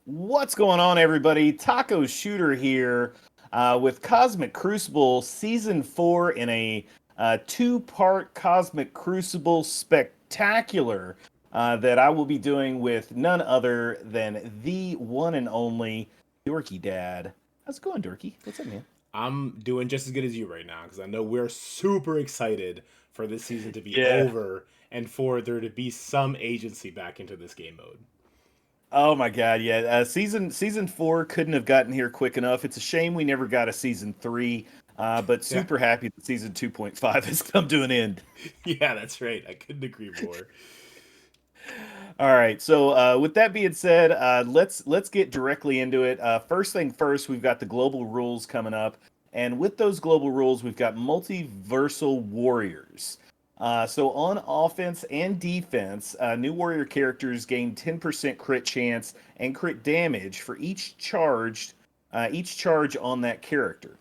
What's going on, everybody? Taco Shooter here with Cosmic Crucible Season 4 in a two-part Cosmic Crucible spectacular that I will be doing with none other than the one and only Dorky Dad. How's it going, Dorky? What's up, man? I'm doing just as good as you right now because I know we're super excited for this season to be Yeah. over and for there to be some agency back into this game mode. Oh my God, yeah. Season 4 couldn't have gotten here quick enough. It's a shame we never got a season 3, but Yeah, super happy that season 2.5 has come to an end. yeah, that's right. I couldn't agree more. All right. So with that being said, let's get directly into it. First thing first, we've got the global rules coming up, and with those global rules, we've got multiversal warriors. So on offense and defense, new warrior characters gain 10% crit chance and crit damage for each charge on that character.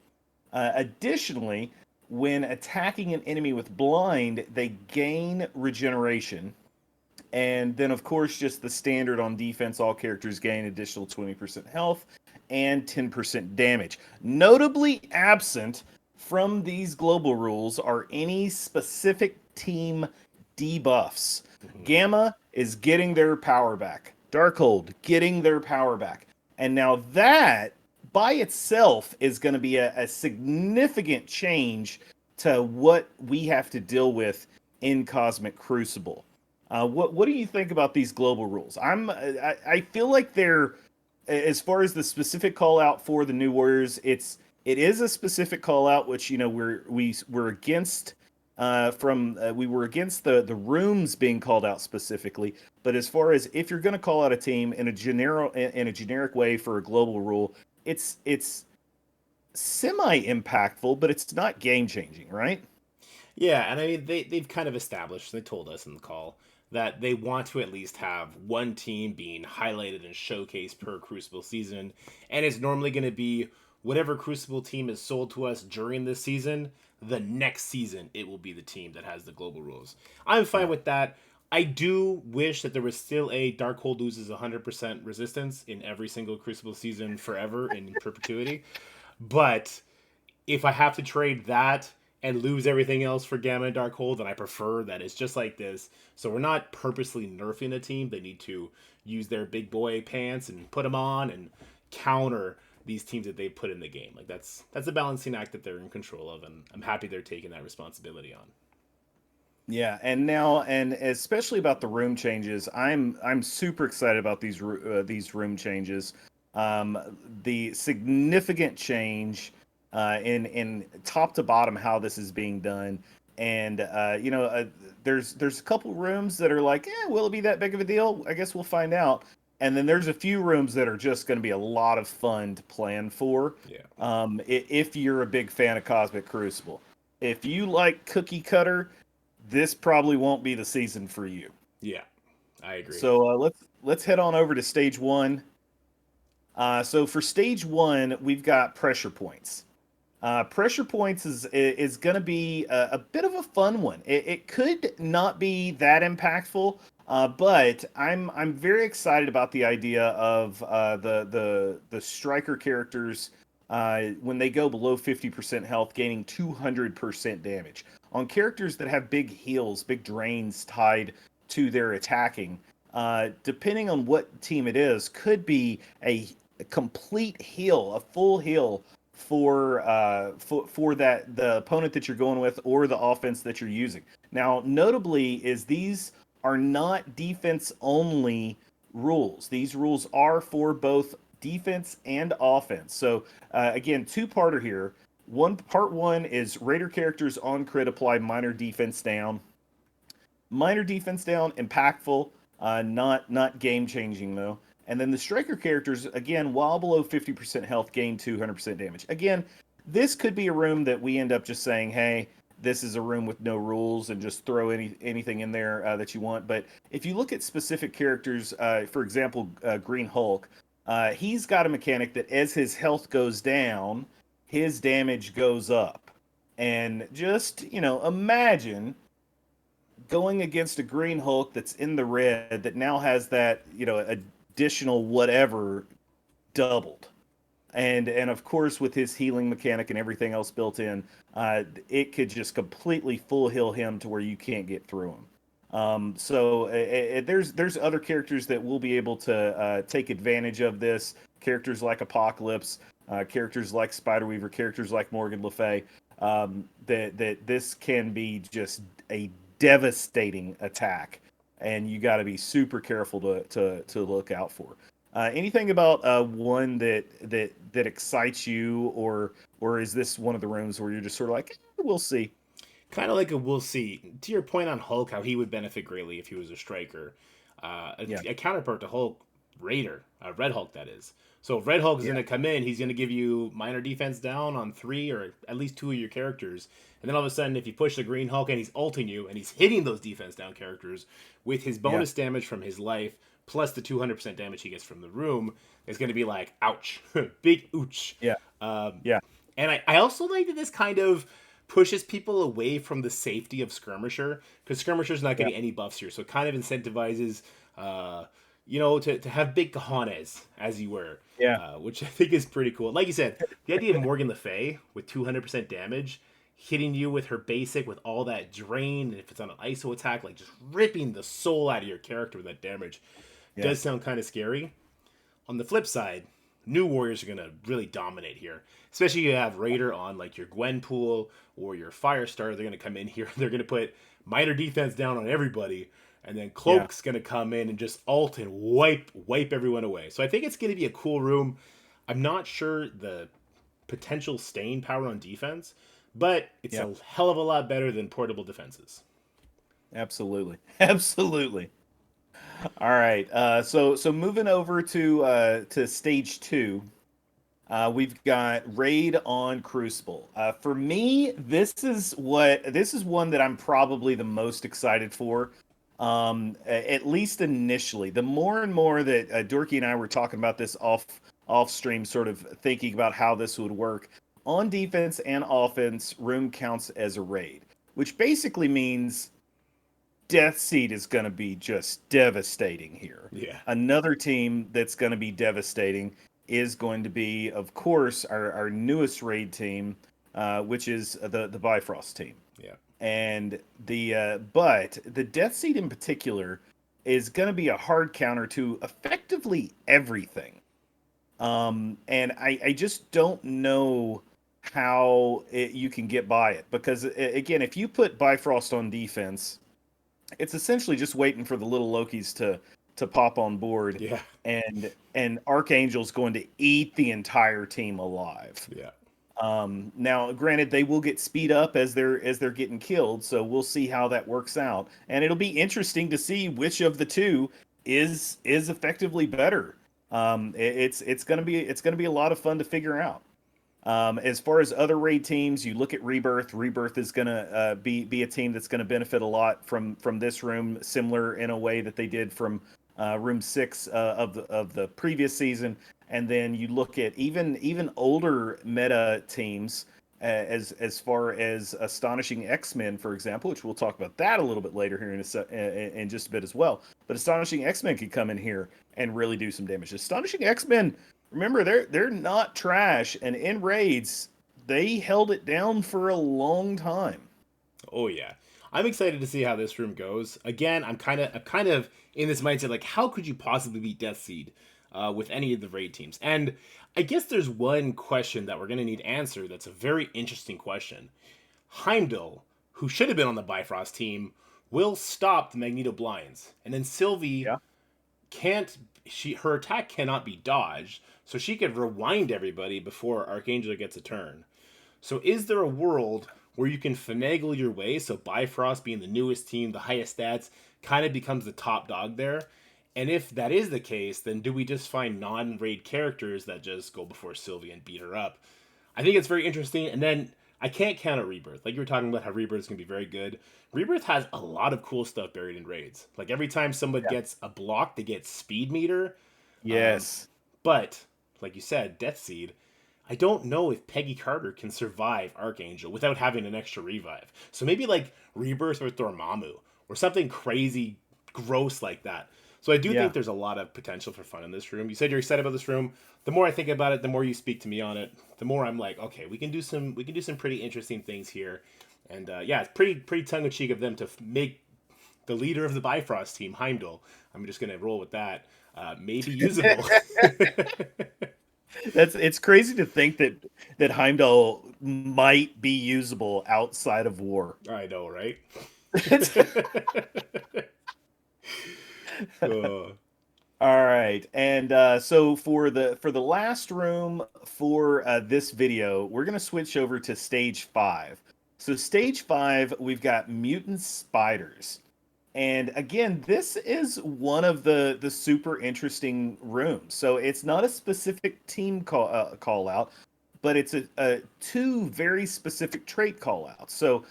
Additionally, when attacking an enemy with blind, they gain regeneration, and then, of course, just the standard on defense, all characters gain additional 20% health and 10% damage. Notably absent from these global rules are any specific team debuffs. Mhm. Gamma is getting their power back, Darkhold getting their power back. And now that by itself is going to be a significant change to what we have to deal with in Cosmic Crucible. What do you think about these global rules? I feel like they're, as far as the specific call out for the new warriors, it is a specific call out, which we're against. We were against the rooms being called out specifically, but as far as if you're going to call out a team in a generic way for a global rule, it's semi impactful, but it's not game changing, right? Yeah, and I mean they've kind of established. They told us in the call that they want to at least have one team being highlighted and showcased per Crucible season, and it's normally going to be whatever Crucible team is sold to us during this season. The next season, it will be the team that has the global rules. I'm fine Yeah. with that. I do wish that there was still a Darkhold loses 100% resistance in every single Crucible season forever in perpetuity. But if I have to trade that and lose everything else for Gamma and Darkhold, then I prefer that it's just like this. So we're not purposely nerfing a team. They need to use their big boy pants and put them on and counter these teams that they put in the game. Like that's a balancing act that they're in control of, and I'm happy they're taking that responsibility on. Yeah, and especially about the room changes, I'm super excited about these room changes. The significant change in top to bottom how this is being done, and there's a couple rooms that are like, will it be that big of a deal? I guess we'll find out. And then there's a few rooms that are just going to be a lot of fun to plan for. Yeah. If you're a big fan of Cosmic Crucible, if you like Cookie Cutter, this probably won't be the season for you. Yeah. I agree. So let's head on over to stage one. So for stage one, we've got pressure points. Pressure points is going to be a bit of a fun one. It could not be that impactful, but I'm very excited about the idea of the striker characters when they go below 50% health, gaining 200% damage on characters that have big heals, big drains tied to their attacking. Depending on what team it is, could be a complete heal, a full heal for that the opponent that you're going with or the offense that you're using. Now, notably, is these are not defense only rules. These rules are for both defense and offense. So again, two-parter here. Part one is Raider characters on crit apply minor defense down. Minor defense down, impactful, not game changing though. And then the striker characters, again, while below 50% health, gain 200% damage. Again, this could be a room that we end up just saying, hey, this is a room with no rules and just throw anything in there that you want. But if you look at specific characters, for example, Green Hulk, he's got a mechanic that as his health goes down, his damage goes up. And just, imagine going against a Green Hulk that's in the red that now has that, additional whatever doubled. And of course, with his healing mechanic and everything else built in, it could just completely full heal him to where you can't get through him. There's other characters that will be able to take advantage of this. Characters like Apocalypse, characters like Spider Weaver, characters like Morgan Le Fay. That this can be just a devastating attack, and you got to be super careful to look out for. Anything about one that excites you, or is this one of the rooms where you're just sort of like, we'll see? Kind of like a we'll see. To your point on Hulk, how he would benefit greatly if he was a striker. Yeah, A counterpart to Hulk, Raider, Red Hulk, that is. So if Red Hulk is yeah, going to come in, he's going to give you minor defense down on 3 or at least 2 of your characters. And then all of a sudden, if you push the Green Hulk and he's ulting you and he's hitting those defense down characters with his yeah, bonus damage from his life plus the 200% damage he gets from the room, it's going to be like, ouch. Big ouch. yeah, Um, yeah, and I also like that this kind of pushes people away from the safety of Skirmisher, because Skirmisher's not yeah, getting any buffs here. So it kind of incentivizes, to have big cojones, as you were, yeah, which I think is pretty cool. Like you said, the idea of Morgan Le Fay with 200% damage hitting you with her basic with all that drain, and if it's on an ISO attack, like just ripping the soul out of your character with that damage, yeah, does sound kind of scary. On the flip side, new warriors are going to really dominate here. Especially you have Raider on like your Gwenpool or your Firestar. They're going to come in here. They're going to put minor defense down on everybody. And then yeah, Cloak's going to come in and just ult and wipe everyone away. So I think it's going to be a cool room. I'm not sure the potential staying power on defense, but it's yeah. a hell of a lot better than portable defenses. Absolutely, absolutely. All right. So moving over to stage two, we've got Raid on Crucible. For me, this is one that I'm probably the most excited for. At least initially, the more and more that Dorky and I were talking about this off stream, sort of thinking about how this would work on defense and offense. Room counts as a raid, which basically means Death Seed is going to be just devastating here. Yeah. Another team that's going to be devastating is going to be, of course, our newest raid team, which is the Bifrost team. Yeah. And but the Death Seed in particular is going to be a hard counter to effectively everything. And I just don't know how you can get by it, because again, if you put Bifrost on defense, it's essentially just waiting for the little Lokis to pop on board, Yeah. and Archangel's going to eat the entire team alive. Yeah. Now, granted, they will get speed up as they're getting killed, so we'll see how that works out, and it'll be interesting to see which of the two is effectively better. It's gonna be a lot of fun to figure out. As far as other raid teams, you look at Rebirth. Rebirth is going to be a team that's going to benefit a lot from this room, similar in a way that they did from Room 6 of the previous season. And then you look at even older meta teams, as far as Astonishing X-Men, for example, which we'll talk about that a little bit later here in just a bit as well. But Astonishing X-Men could come in here and really do some damage. Astonishing X-Men, remember, they're not trash, and in raids they held it down for a long time. Oh yeah. I'm excited to see how this room goes. Again, I'm kind of in this mindset like, how could you possibly beat Death Seed with any of the raid teams? And I guess there's one question that we're gonna need answered. That's a very interesting question. Heimdall, who should have been on the Bifrost team, will stop the Magneto blinds, and then Sylvie Yeah, can't. Her attack cannot be dodged, so she could rewind everybody before Archangel gets a turn. So is there a world where you can finagle your way so Bifrost, being the newest team, the highest stats, kind of becomes the top dog there? And if that is the case, then do we just find non-raid characters that just go before Sylvie and beat her up? I think it's very interesting. And then I can't count out Rebirth. Like you were talking about how Rebirth is going to be very good. Rebirth has a lot of cool stuff buried in raids. Like every time someone yeah, gets a block, they get speed meter. Um, yes, but, like you said, Death Seed, I don't know if Peggy Carter can survive Archangel without having an extra revive. So maybe like Rebirth with Dormammu or something crazy gross like that. So I do Yeah. think there's a lot of potential for fun in this room. You said you're excited about this room. The more I think about it, the more you speak to me on it, the more I'm like, okay, we can do some pretty interesting things here. And yeah, it's pretty tongue in cheek of them to make the leader of the Bifrost team, Heimdall. I'm just gonna roll with that. Maybe usable. It's crazy to think that Heimdall might be usable outside of war. I know, right? It's, uh, all right, and so for the last room for this video, we're gonna switch over to stage 5. So stage 5, we've got mutant spiders. And again, this is one of the super interesting rooms. So it's not a specific team call out, but it's a two very specific trait call outs. So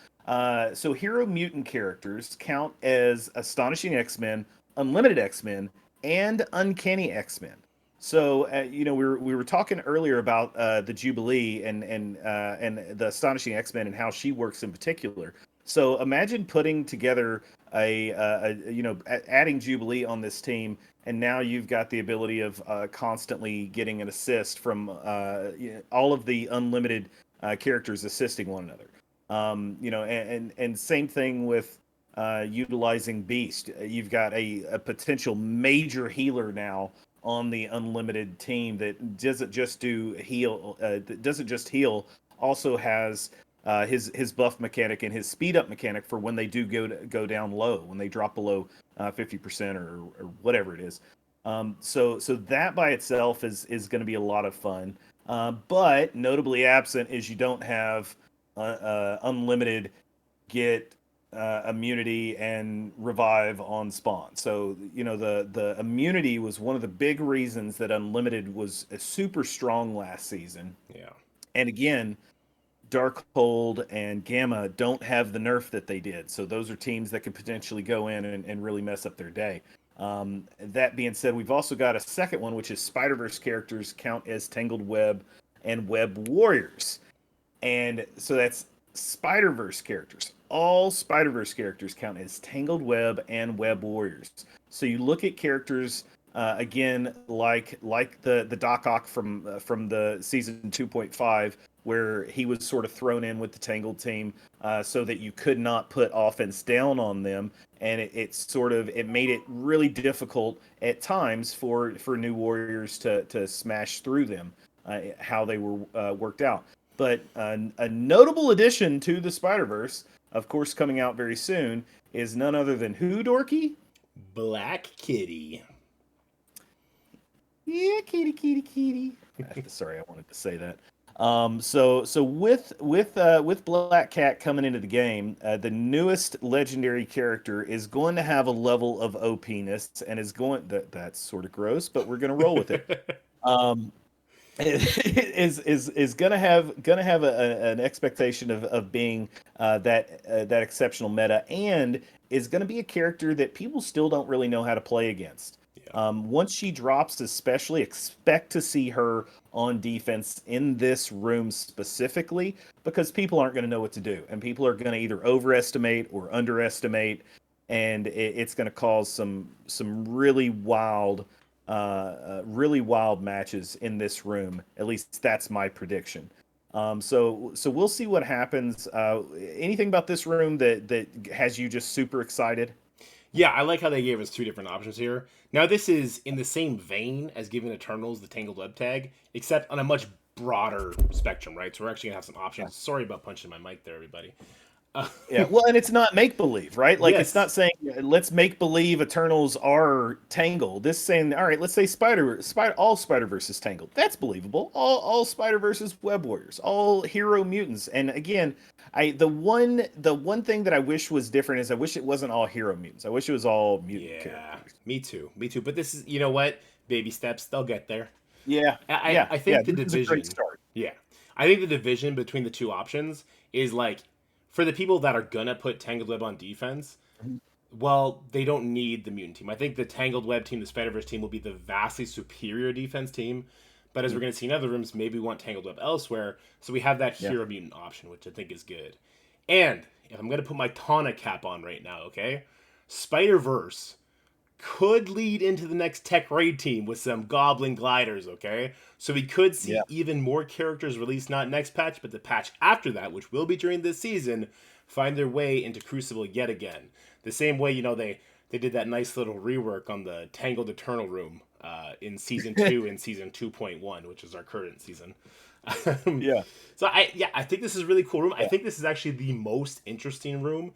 hero mutant characters count as Astonishing X-Men, Unlimited X-Men, and Uncanny X-Men. So we were talking earlier about the Jubilee and the Astonishing X-Men and how she works in particular. So imagine putting together adding Jubilee on this team, and now you've got the ability of constantly getting an assist from all of the unlimited characters assisting one another. And same thing with utilizing Beast. You've got a potential major healer now on the unlimited team that doesn't just do heal. That doesn't just heal. Also has his buff mechanic and his speed up mechanic for when they do go down low, when they drop below 50% or whatever it is. So that by itself is going to be a lot of fun. But notably absent is you don't have unlimited get immunity and revive on spawn. So the immunity was one of the big reasons that unlimited was super strong last season. yeah. And again, Darkhold and Gamma don't have the nerf that they did. So those are teams that could potentially go in and really mess up their day. That being said, we've also got a second one, which is Spider-Verse characters count as Tangled Web and Web Warriors. And so that's Spider-Verse characters. All Spider-Verse characters count as Tangled Web and Web Warriors. So you look at characters again, like the Doc Ock from the season 2.5, where he was sort of thrown in with the Tangled team, so that you could not put offense down on them, and it made it really difficult at times for new warriors to smash through them, how they were worked out. But a notable addition to the Spider-Verse, of course, coming out very soon, is none other than who, Dorky? Black Kitty. Yeah, kitty, kitty, kitty. Sorry, I wanted to say that. So with Black Cat coming into the game, the newest legendary character is going to have a level of OP-ness and is going that's sort of gross, but we're gonna roll with it. Um, is gonna have an expectation of being that exceptional meta, and is gonna be a character that people still don't really know how to play against. Yeah. Once she drops, especially expect to see her on defense in this room specifically, because people aren't going to know what to do, and people are going to either overestimate or underestimate, and it's going to cause some really wild matches in this room. At least that's my prediction. So we'll see what happens. Anything about this room that has you just super excited? Yeah, I like how they gave us two different options here. Now, this is in the same vein as giving Eternals the Tangled Web tag, except on a much broader spectrum, right? So we're actually gonna have some Yeah. options. Sorry about punching my mic there, everybody. Uh, Yeah, well, and it's not make believe, right? Like it's yes. not saying let's make believe Eternals are Tangled. This saying, all right, let's say all Spider Verse is Tangled. That's believable. All Spider Verse is Web Warriors. All hero mutants. And again, the one thing that I wish was different is I wish it wasn't all hero mutants. I wish it was all mutant Yeah, characters. me too. Me too. But this is, you know what? Baby steps. They'll get there. Yeah, I, I yeah, I yeah. think the This is a great division. start. Yeah, I think the division between the two options is like for the people that are gonna put Tangled Web on defense. Mhm. Well, they don't need the mutant team. I think the Tangled Web team, the Spider Verse team, will be the vastly superior defense team. But as we're Mhm. going to see in other rooms, maybe we want Tangled Web elsewhere. So we have that Yeah. hero mutant option, which I think is good. And if I'm going to put my Tana cap on right now, okay? Spider Verse could lead into the next tech raid team with some goblin gliders, okay? So we could Yeah. see even more characters released not next patch, but the patch after that, which will be during this season, find their way into Crucible yet again. The same way, they did that nice little rework on the Tangled Eternal room in season 2 and season 2.1, which is our current season. Yeah. So I think this is a really cool room. I Yeah. think this is actually the most interesting room.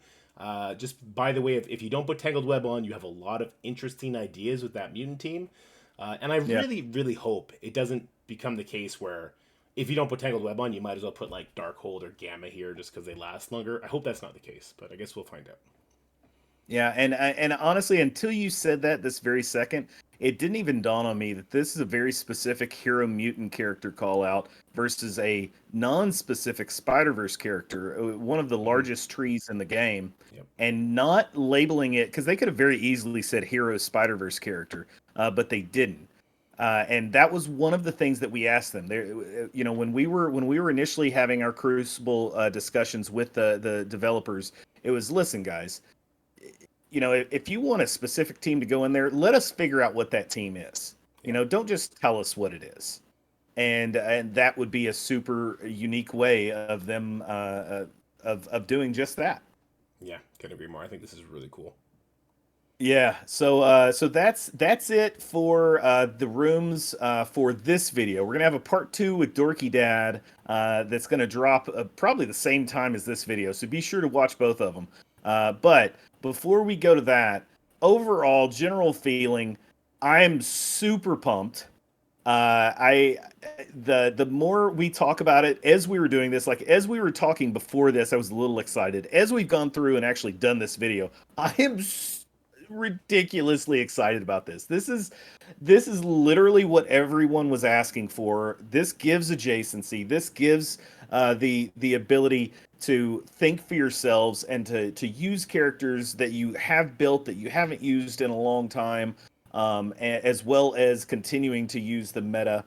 Just by the way, if you don't put Tangled Web on, you have a lot of interesting ideas with that mutant team. And I Yeah. really, really hope it doesn't become the case where if you don't put Tangled Web on, you might as well put like Darkhold or Gamma here just because they last longer. I hope that's not the case, but I guess we'll find out. Yeah, and honestly, until you said that this very second, it didn't even dawn on me that this is a very specific hero mutant character call out versus a non-specific Spider-Verse character, one of the Mm-hmm. largest trees in the game, Yep. and not labeling it because they could have very easily said hero Spider-Verse character, but they didn't. And that was one of the things that we asked them. There, when we were initially having our Crucible discussions with the developers, it was, listen, guys, if you want a specific team to go in there, let us figure out what that team is. Yeah. Don't just tell us what it is. And that would be a super unique way of them of doing just that. Yeah. Couldn't agree more. I think this is really cool. Yeah, so that's it for the rooms for this video. We're gonna have a part two with Dorky Dad that's gonna drop probably the same time as this video. So be sure to watch both of them. But before we go to that, overall general feeling, I am super pumped. I the more we talk about it as we were doing this, like as we were talking before this, I was a little excited. As we've gone through and actually done this video, I am ridiculously excited about this. This is literally what everyone was asking for. This gives adjacency. This gives the ability to think for yourselves and to use characters that you have built that you haven't used in a long time, as well as continuing to use the meta.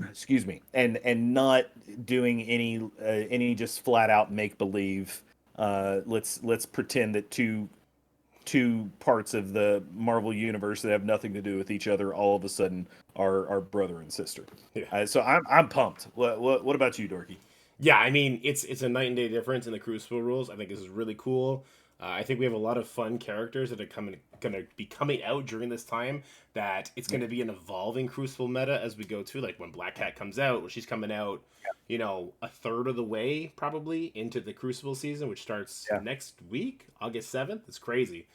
Excuse me, and not doing any just flat out make believe. Let's pretend that two parts of the Marvel universe that have nothing to do with each other all of a sudden are brother and sister. Yeah. So I'm pumped. What about you, Dorky? Yeah, I mean it's a night and day difference in the Crucible rules. I think this is really cool. I think we have a lot of fun characters that are gonna be coming out during this time. That it's Yeah. gonna be an evolving Crucible meta as we go to. Like when Black Cat comes out, well, she's coming out, a third of the way probably into the Crucible season, which starts Yeah. next week, August 7th. It's crazy.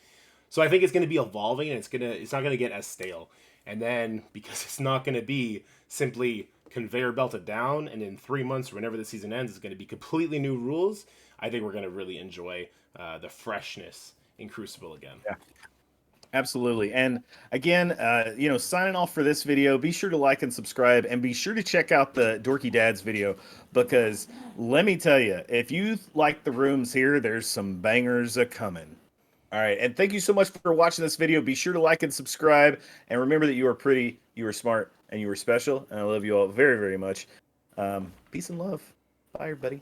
So I think it's going to be evolving, and it's not going to get as stale. And then because it's not going to be simply conveyor belted down, and in 3 months, whenever the season ends, it's going to be completely new rules. I think we're going to really enjoy the freshness in Crucible again. Yeah. Absolutely. And again, signing off for this video, be sure to like and subscribe, and be sure to check out the Dorky Dad's video, because let me tell you, if you like the rooms here, there's some bangers a coming. All right. And thank you so much for watching this video. Be sure to like and subscribe. And remember that you are pretty, you are smart, and you are special. And I love you all very, very much. Peace and love. Bye, everybody.